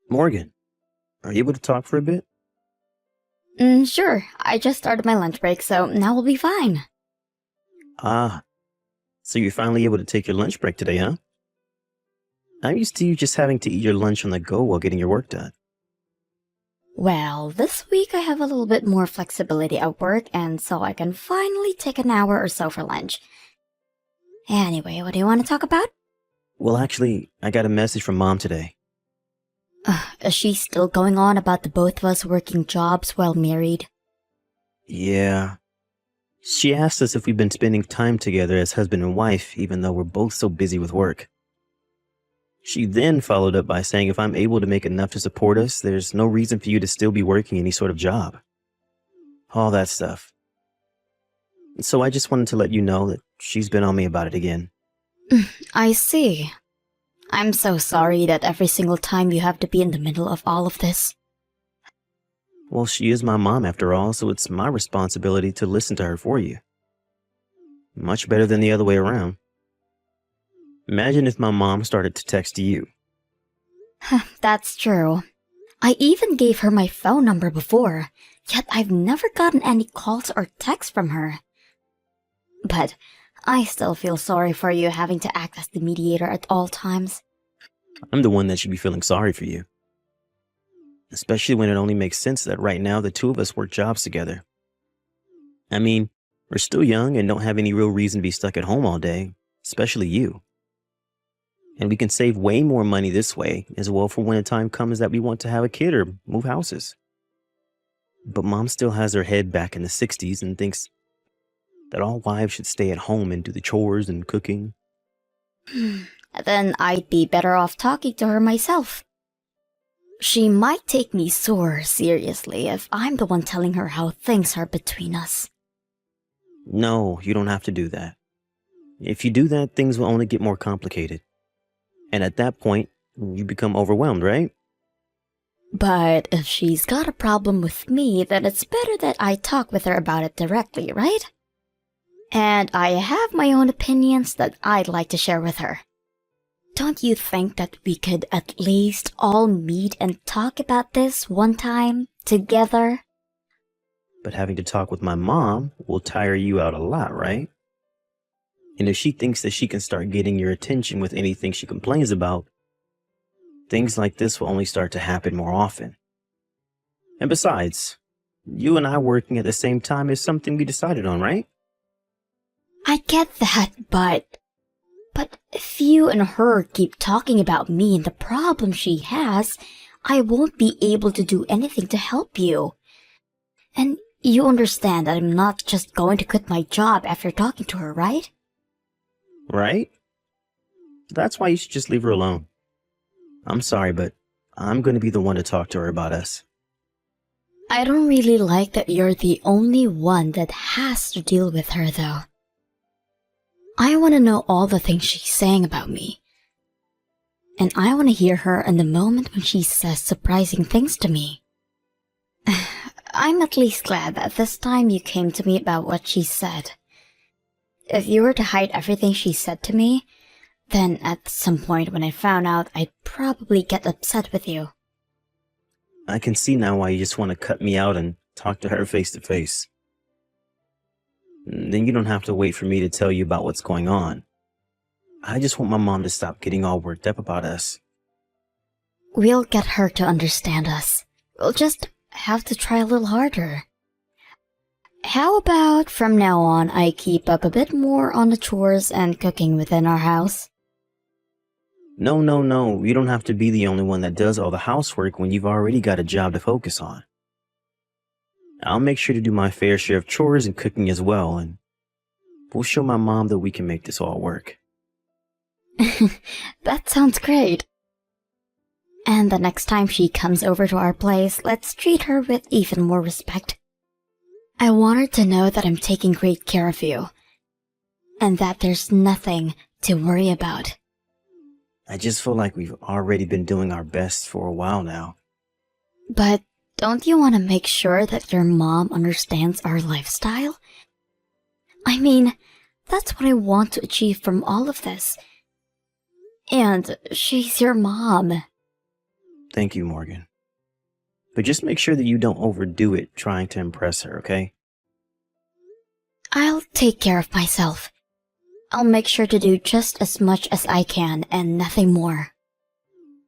Morgan, are you able to talk for a bit? Sure. I just started my lunch break, so now we'll be fine. Ah, so you're finally able to take your lunch break today, huh? I'm used to you just having to eat your lunch on the go while getting your work done. Well, this week I have a little bit more flexibility at work, and so I can finally take an hour or so for lunch. Anyway, what do you want to talk about? Well, actually, I got a message from Mom today. Is she still going on about the both of us working jobs while married? Yeah. She asked us if we've been spending time together as husband and wife, even though we're both so busy with work. She then followed up by saying if I'm able to make enough to support us, there's no reason for you to still be working any sort of job. All that stuff. So I just wanted to let you know that she's been on me about it again. I see. I'm so sorry that every single time you have to be in the middle of all of this. Well, she is my mom after all, so it's my responsibility to listen to her for you. Much better than the other way around. Imagine if my mom started to text you. That's true. I even gave her my phone number before, yet I've never gotten any calls or texts from her. But I still feel sorry for you having to act as the mediator at all times. I'm the one that should be feeling sorry for you. Especially when it only makes sense that right now the two of us work jobs together. I mean, we're still young and don't have any real reason to be stuck at home all day, especially you. And we can save way more money this way as well for when the time comes that we want to have a kid or move houses. But Mom still has her head back in the 60s and thinks that all wives should stay at home and do the chores and cooking. Then I'd be better off talking to her myself. She might take me so seriously if I'm the one telling her how things are between us. No, you don't have to do that. If you do that, things will only get more complicated. And at that point, you become overwhelmed, right? But if she's got a problem with me, then it's better that I talk with her about it directly, right? And I have my own opinions that I'd like to share with her. Don't you think that we could at least all meet and talk about this one time, together? But having to talk with my mom will tire you out a lot, right? And if she thinks that she can start getting your attention with anything she complains about, things like this will only start to happen more often. And besides, you and I working at the same time is something we decided on, right? I get that, but if you and her keep talking about me and the problem she has, I won't be able to do anything to help you. And you understand that I'm not just going to quit my job after talking to her, right? Right? That's why you should just leave her alone. I'm sorry, but I'm going to be the one to talk to her about us. I don't really like that you're the only one that has to deal with her, though. I want to know all the things she's saying about me. And I want to hear her in the moment when she says surprising things to me. I'm at least glad that this time you came to me about what she said. If you were to hide everything she said to me, then at some point when I found out, I'd probably get upset with you. I can see now why you just want to cut me out and talk to her face to face. Then you don't have to wait for me to tell you about what's going on. I just want my mom to stop getting all worked up about us. We'll get her to understand us. We'll just have to try a little harder. How about from now on I keep up a bit more on the chores and cooking within our house? No, no, no. You don't have to be the only one that does all the housework when you've already got a job to focus on. I'll make sure to do my fair share of chores and cooking as well, and we'll show my mom that we can make this all work. That sounds great. And the next time she comes over to our place, let's treat her with even more respect. I want her to know that I'm taking great care of you, and that there's nothing to worry about. I just feel like we've already been doing our best for a while now. But don't you want to make sure that your mom understands our lifestyle? I mean, that's what I want to achieve from all of this. And she's your mom. Thank you, Morgan. But just make sure that you don't overdo it trying to impress her, okay? I'll take care of myself. I'll make sure to do just as much as I can and nothing more.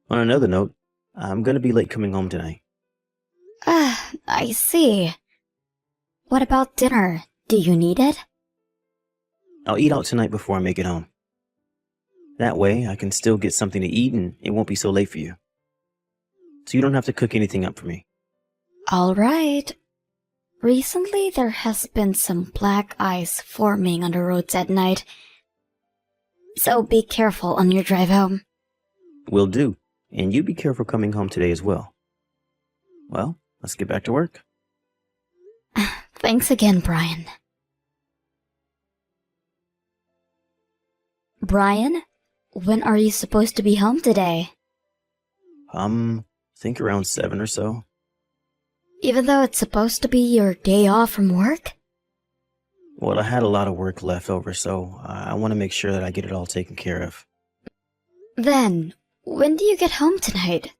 On another note, I'm gonna be late coming home tonight. I see. What about dinner? Do you need it? I'll eat out tonight before I make it home. That way, I can still get something to eat and it won't be so late for you. So you don't have to cook anything up for me. Alright. Recently, there has been some black ice forming on the roads at night. So be careful on your drive home. Will do. And you be careful coming home today as well. Well, let's get back to work. Thanks again, Brian. Brian, when are you supposed to be home today? Think around 7 or so. Even though it's supposed to be your day off from work? Well, I had a lot of work left over, so I want to make sure that I get it all taken care of. Then, when do you get home tonight?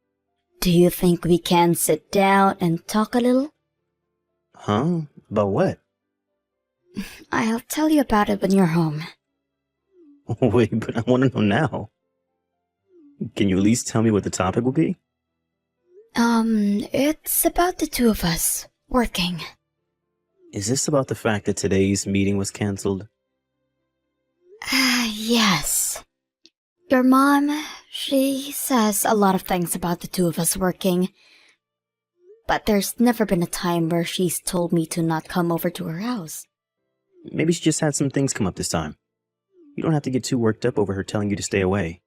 Do you think we can sit down and talk a little? Huh? About what? I'll tell you about it when you're home. Wait, but I want to know now. Can you at least tell me what the topic will be? It's about the two of us working. Is this about the fact that today's meeting was canceled? Yes. Your mom, she says a lot of things about the two of us working. But there's never been a time where she's told me to not come over to her house. Maybe she just had some things come up this time. You don't have to get too worked up over her telling you to stay away.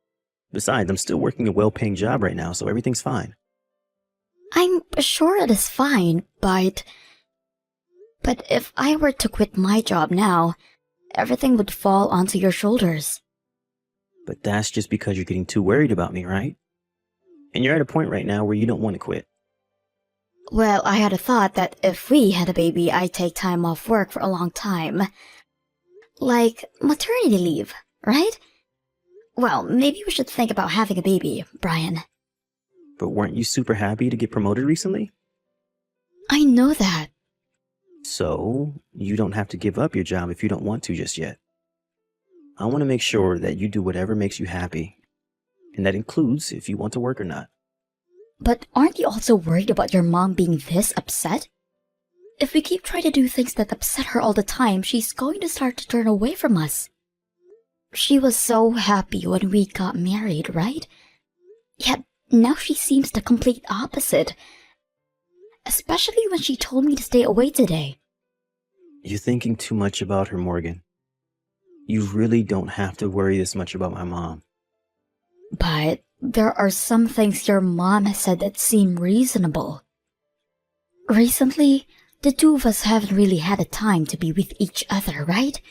Besides, I'm still working a well-paying job right now, so everything's fine. I'm sure it is fine, but if I were to quit my job now, everything would fall onto your shoulders. But that's just because you're getting too worried about me, right? And you're at a point right now where you don't want to quit. Well, I had a thought that if we had a baby, I'd take time off work for a long time. Like maternity leave, right? Well, maybe we should think about having a baby, Brian. But weren't you super happy to get promoted recently? I know that. So, you don't have to give up your job if you don't want to just yet. I want to make sure that you do whatever makes you happy. And that includes if you want to work or not. But aren't you also worried about your mom being this upset? If we keep trying to do things that upset her all the time, she's going to start to turn away from us. She was so happy when we got married, right? Yet now she seems the complete opposite. Especially when she told me to stay away today. You're thinking too much about her, Morgan. You really don't have to worry this much about my mom. But there are some things your mom has said that seem reasonable. Recently, the two of us haven't really had a time to be with each other, right?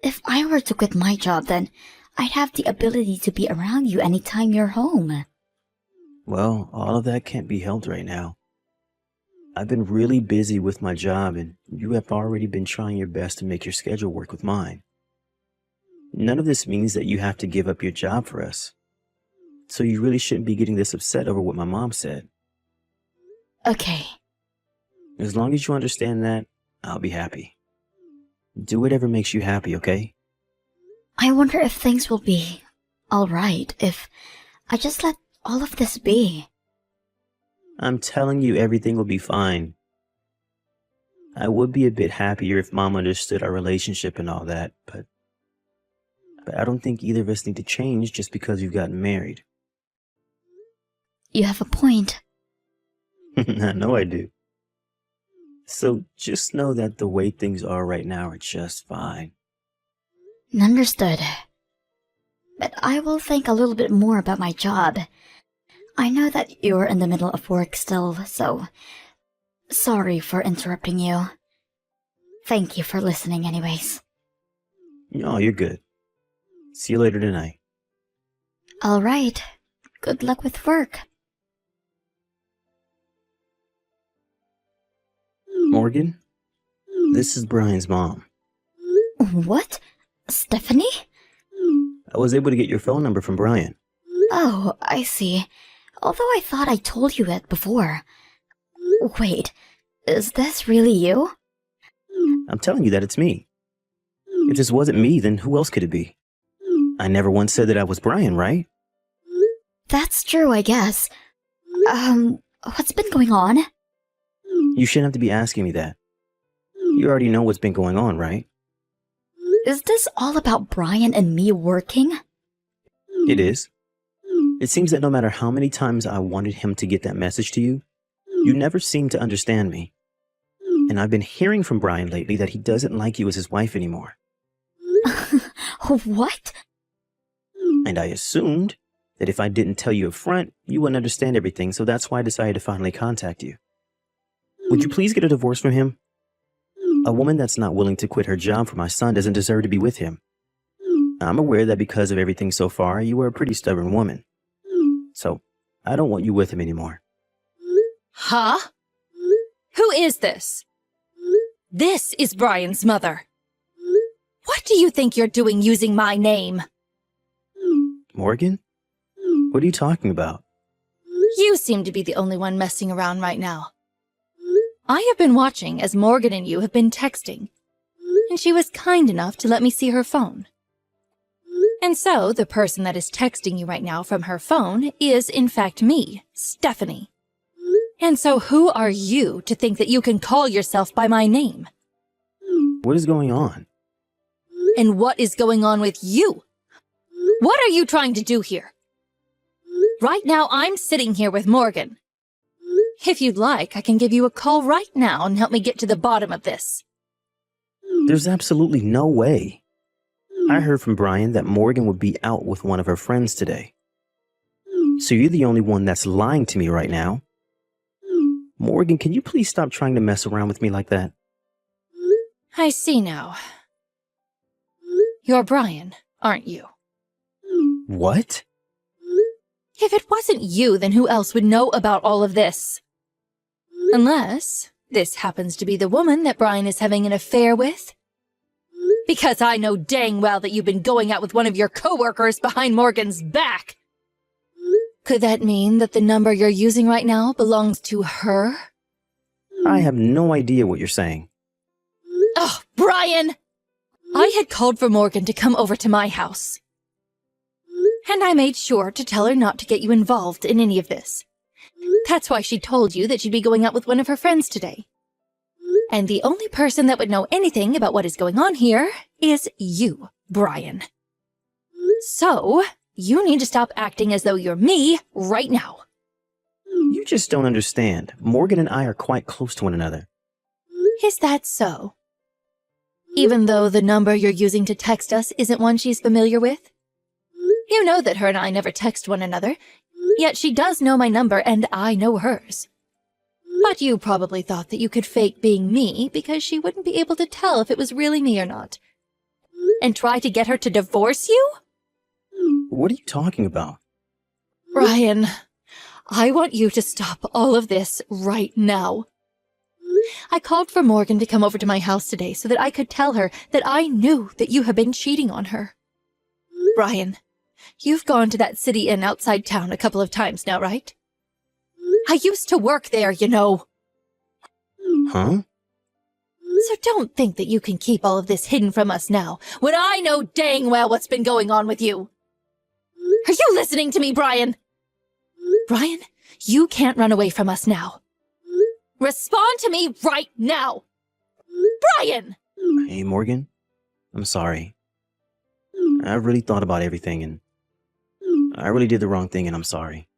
If I were to quit my job, then I'd have the ability to be around you anytime you're home. Well, all of that can't be helped right now. I've been really busy with my job, and you have already been trying your best to make your schedule work with mine. None of this means that you have to give up your job for us. So you really shouldn't be getting this upset over what my mom said. Okay. As long as you understand that, I'll be happy. Do whatever makes you happy, okay? I wonder if things will be alright if I just let all of this be. I'm telling you, everything will be fine. I would be a bit happier if Mom understood our relationship and all that, but I don't think either of us need to change just because we've gotten married. You have a point. I know I do. So just know that the way things are right now are just fine. Understood. But I will think a little bit more about my job. I know that you're in the middle of work still, so sorry for interrupting you. Thank you for listening anyways. No, you're good. See you later tonight. Alright. Good luck with work. Morgan, this is Brian's mom. What? Stephanie? I was able to get your phone number from Brian. Oh, I see. although I thought I told you it before. Wait, is this really you? I'm telling you that it's me. If this wasn't me, then who else could it be? I never once said that I was Brian, right? That's true, I guess. What's been going on? You shouldn't have to be asking me that. You already know what's been going on, right? Is this all about Brian and me working? It is. It seems that no matter how many times I wanted him to get that message to you, you never seem to understand me. And I've been hearing from Brian lately that he doesn't like you as his wife anymore. What? And I assumed that if I didn't tell you up front, you wouldn't understand everything, so that's why I decided to finally contact you. Would you please get a divorce from him? A woman that's not willing to quit her job for my son doesn't deserve to be with him. I'm aware that because of everything so far, you are a pretty stubborn woman. So, I don't want you with him anymore. Huh? Who is this? This is Brian's mother. What do you think you're doing using my name? Morgan? What are you talking about? You seem to be the only one messing around right now. I have been watching as Morgan and you have been texting, and she was kind enough to let me see her phone. And so, the person that is texting you right now from her phone is, in fact, me, Stephanie. And so who are you to think that you can call yourself by my name? What is going on? And what is going on with you? What are you trying to do here? Right now, I'm sitting here with Morgan. If you'd like, I can give you a call right now and help me get to the bottom of this. There's absolutely no way. I heard from Brian that Morgan would be out with one of her friends today. So you're the only one that's lying to me right now. Morgan, can you please stop trying to mess around with me like that? I see now. You're Brian, aren't you? What? If it wasn't you, then who else would know about all of this? Unless this happens to be the woman that Brian is having an affair with. Because I know dang well that you've been going out with one of your coworkers behind Morgan's back. Could that mean that the number you're using right now belongs to her? I have no idea what you're saying. Oh, Brian! I had called for Morgan to come over to my house. And I made sure to tell her not to get you involved in any of this. That's why she told you that she'd be going out with one of her friends today. And the only person that would know anything about what is going on here is you, Brian. So, you need to stop acting as though you're me right now. You just don't understand. Morgan and I are quite close to one another. Is that so? Even though the number you're using to text us isn't one she's familiar with? You know that her and I never text one another, yet she does know my number and I know hers. But you probably thought that you could fake being me because she wouldn't be able to tell if it was really me or not. And try to get her to divorce you? What are you talking about? Ryan, I want you to stop all of this right now. I called for Morgan to come over to my house today so that I could tell her that I knew that you have been cheating on her. Ryan, you've gone to that city inn outside town a couple of times now, right? I used to work there, you know. Huh? So don't think that you can keep all of this hidden from us now, when I know dang well what's been going on with you. Are you listening to me, Brian? Brian, you can't run away from us now. Respond to me right now! Brian! Hey, Morgan. I'm sorry. I really thought about everything and I really did the wrong thing and I'm sorry.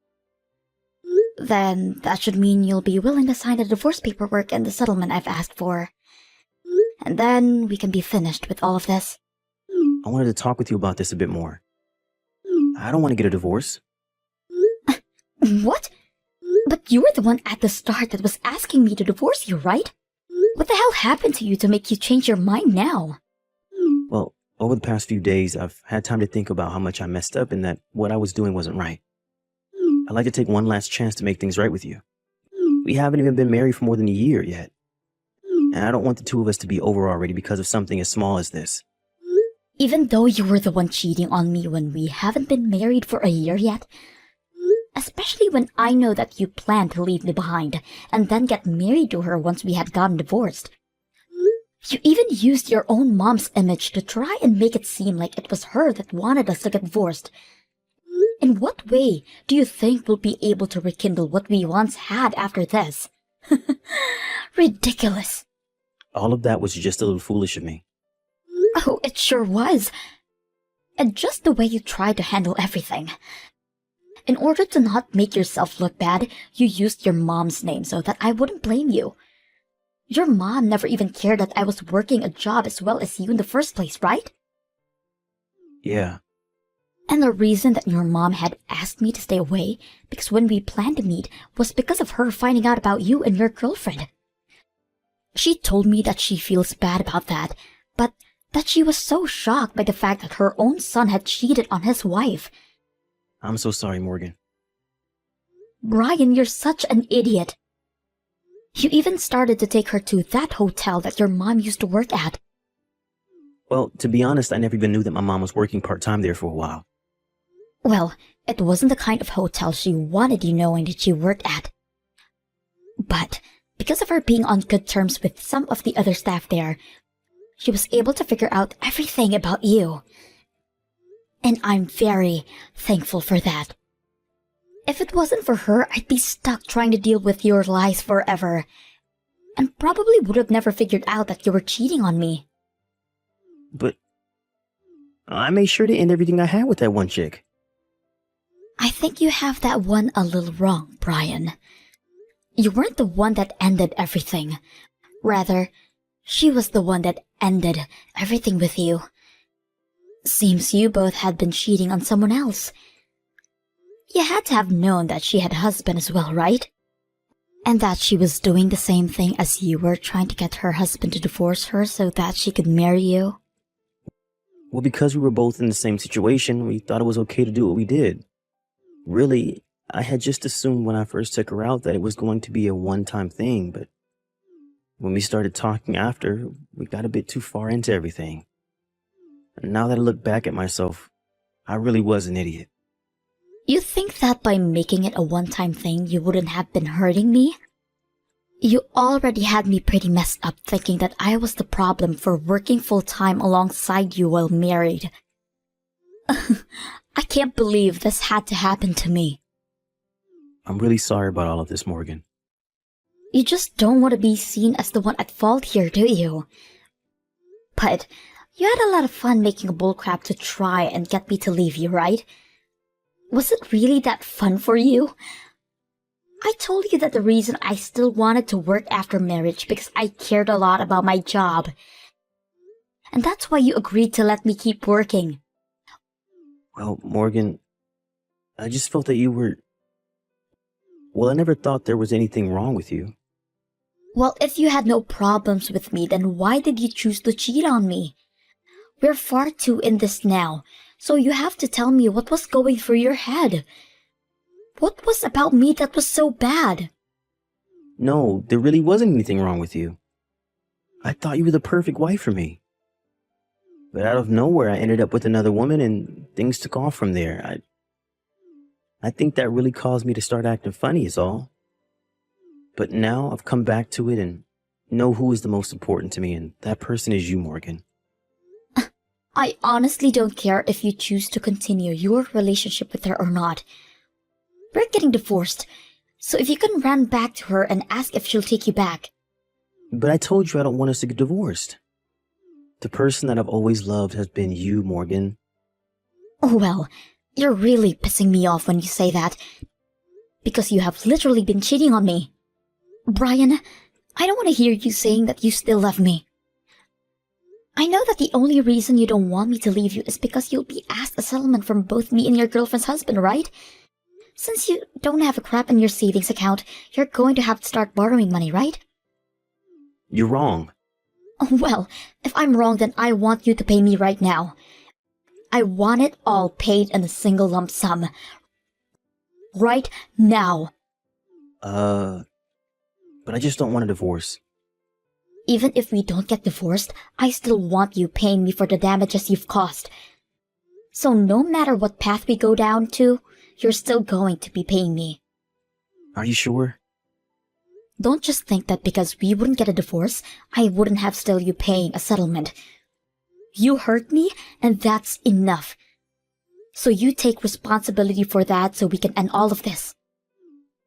Then that should mean you'll be willing to sign the divorce paperwork and the settlement I've asked for. And then we can be finished with all of this. I wanted to talk with you about this a bit more. I don't want to get a divorce. What? But you were the one at the start that was asking me to divorce you, right? What the hell happened to you to make you change your mind now? Well, over the past few days, I've had time to think about how much I messed up and that what I was doing wasn't right. I'd like to take one last chance to make things right with you. We haven't even been married for more than a year yet. And I don't want the two of us to be over already because of something as small as this. Even though you were the one cheating on me when we haven't been married for a year yet? As especially when I know that you planned to leave me behind and then get married to her once we had gotten divorced. You even used your own mom's image to try and make it seem like it was her that wanted us to get divorced. In what way do you think we'll be able to rekindle what we once had after this? Ridiculous. All of that was just a little foolish of me. Oh, it sure was. And just the way you tried to handle everything. In order to not make yourself look bad, you used your mom's name so that I wouldn't blame you. Your mom never even cared that I was working a job as well as you in the first place, right? Yeah. And the reason that your mom had asked me to stay away, because when we planned to meet, was because of her finding out about you and your girlfriend. She told me that she feels bad about that, but that she was so shocked by the fact that her own son had cheated on his wife. I'm so sorry, Morgan. Brian, you're such an idiot. You even started to take her to that hotel that your mom used to work at. Well, to be honest, I never even knew that my mom was working part-time there for a while. Well, it wasn't the kind of hotel she wanted you knowing that she worked at. But because of her being on good terms with some of the other staff there, she was able to figure out everything about you. And I'm very thankful for that. If it wasn't for her, I'd be stuck trying to deal with your lies forever. And probably would have never figured out that you were cheating on me. But I made sure to end everything I had with that one chick. I think you have that one a little wrong, Brian. You weren't the one that ended everything. Rather, she was the one that ended everything with you. Seems you both had been cheating on someone else. You had to have known that she had a husband as well, right? And that she was doing the same thing as you were, trying to get her husband to divorce her so that she could marry you? Well, because we were both in the same situation, we thought it was okay to do what we did. Really, I had just assumed when I first took her out that it was going to be a one-time thing, but when we started talking after, we got a bit too far into everything. And now that I look back at myself, I really was an idiot. You think that by making it a one-time thing, you wouldn't have been hurting me? You already had me pretty messed up thinking that I was the problem for working full-time alongside you while married. I can't believe this had to happen to me. I'm really sorry about all of this, Morgan. You just don't want to be seen as the one at fault here, do you? But you had a lot of fun making a bullcrap to try and get me to leave you, right? Was it really that fun for you? I told you that the reason I still wanted to work after marriage because I cared a lot about my job. And that's why you agreed to let me keep working. Well, Morgan, I just felt that you were... Well, I never thought there was anything wrong with you. Well, if you had no problems with me, then why did you choose to cheat on me? We're far too in this now, so you have to tell me what was going through your head. What was about me that was so bad? No, there really wasn't anything wrong with you. I thought you were the perfect wife for me. But out of nowhere, I ended up with another woman and things took off from there. I think that really caused me to start acting funny is all. But now I've come back to it and know who is the most important to me, and that person is you, Morgan. I honestly don't care if you choose to continue your relationship with her or not. We're getting divorced, so if you can run back to her and ask if she'll take you back. But I told you I don't want us to get divorced. The person that I've always loved has been you, Morgan. Oh well, you're really pissing me off when you say that. Because you have literally been cheating on me. Brian, I don't want to hear you saying that you still love me. I know that the only reason you don't want me to leave you is because you'll be asked a settlement from both me and your girlfriend's husband, right? Since you don't have a crap in your savings account, you're going to have to start borrowing money, right? You're wrong. Well, if I'm wrong, then I want you to pay me right now. I want it all paid in a single lump sum. Right now. But I just don't want a divorce. Even if we don't get divorced, I still want you paying me for the damages you've caused. So no matter what path we go down to, you're still going to be paying me. Are you sure? Don't just think that because we wouldn't get a divorce, I wouldn't have still you paying a settlement. You hurt me, and that's enough. So you take responsibility for that so we can end all of this.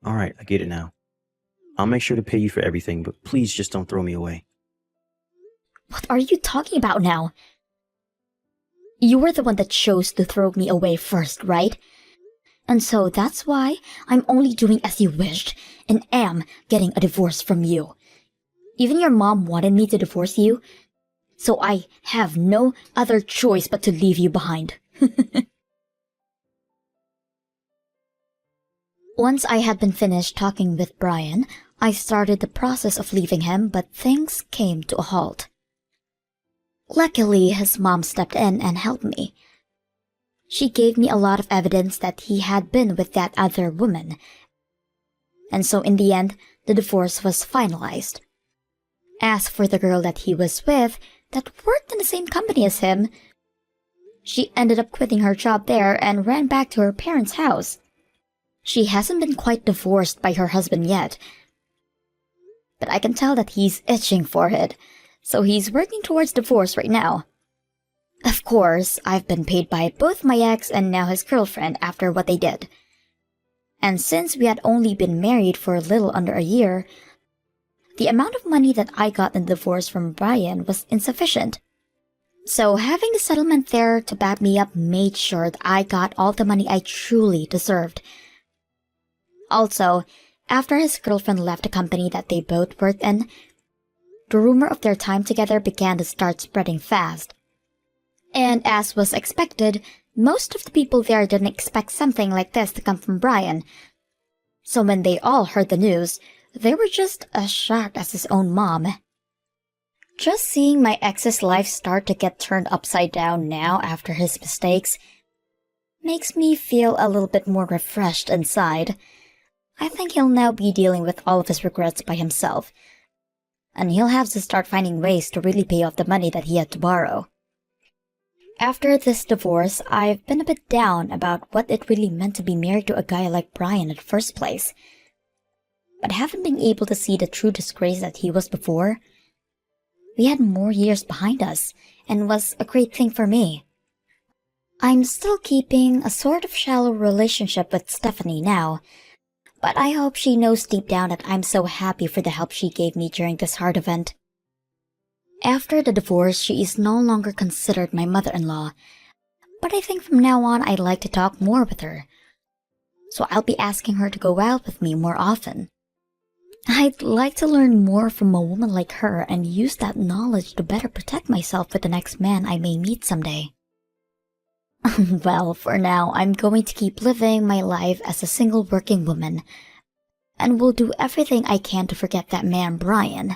All right, I get it now. I'll make sure to pay you for everything, but please just don't throw me away. What are you talking about now? You were the one that chose to throw me away first, right? And so that's why I'm only doing as you wished and am getting a divorce from you. Even your mom wanted me to divorce you, so I have no other choice but to leave you behind. Once I had been finished talking with Brian, I started the process of leaving him, but things came to a halt. Luckily, his mom stepped in and helped me. She gave me a lot of evidence that he had been with that other woman. And so in the end, the divorce was finalized. As for the girl that he was with, that worked in the same company as him, she ended up quitting her job there and ran back to her parents' house. She hasn't been quite divorced by her husband yet, but I can tell that he's itching for it, so he's working towards divorce right now. Of course, I've been paid by both my ex and now his girlfriend after what they did. And since we had only been married for a little under a year, the amount of money that I got in the divorce from Brian was insufficient. So having the settlement there to back me up made sure that I got all the money I truly deserved. Also, after his girlfriend left the company that they both worked in, the rumor of their time together began to start spreading fast. And as was expected, most of the people there didn't expect something like this to come from Brian. So when they all heard the news, they were just as shocked as his own mom. Just seeing my ex's life start to get turned upside down now after his mistakes makes me feel a little bit more refreshed inside. I think he'll now be dealing with all of his regrets by himself, and he'll have to start finding ways to really pay off the money that he had to borrow. After this divorce, I've been a bit down about what it really meant to be married to a guy like Brian in the first place. But haven't been able to see the true disgrace that he was before. We had more years behind us, and was a great thing for me. I'm still keeping a sort of shallow relationship with Stephanie now, but I hope she knows deep down that I'm so happy for the help she gave me during this hard event. After the divorce, she is no longer considered my mother-in-law, but I think from now on I'd like to talk more with her. So I'll be asking her to go out with me more often. I'd like to learn more from a woman like her and use that knowledge to better protect myself with the next man I may meet someday. Well, for now, I'm going to keep living my life as a single working woman, and will do everything I can to forget that man Brian.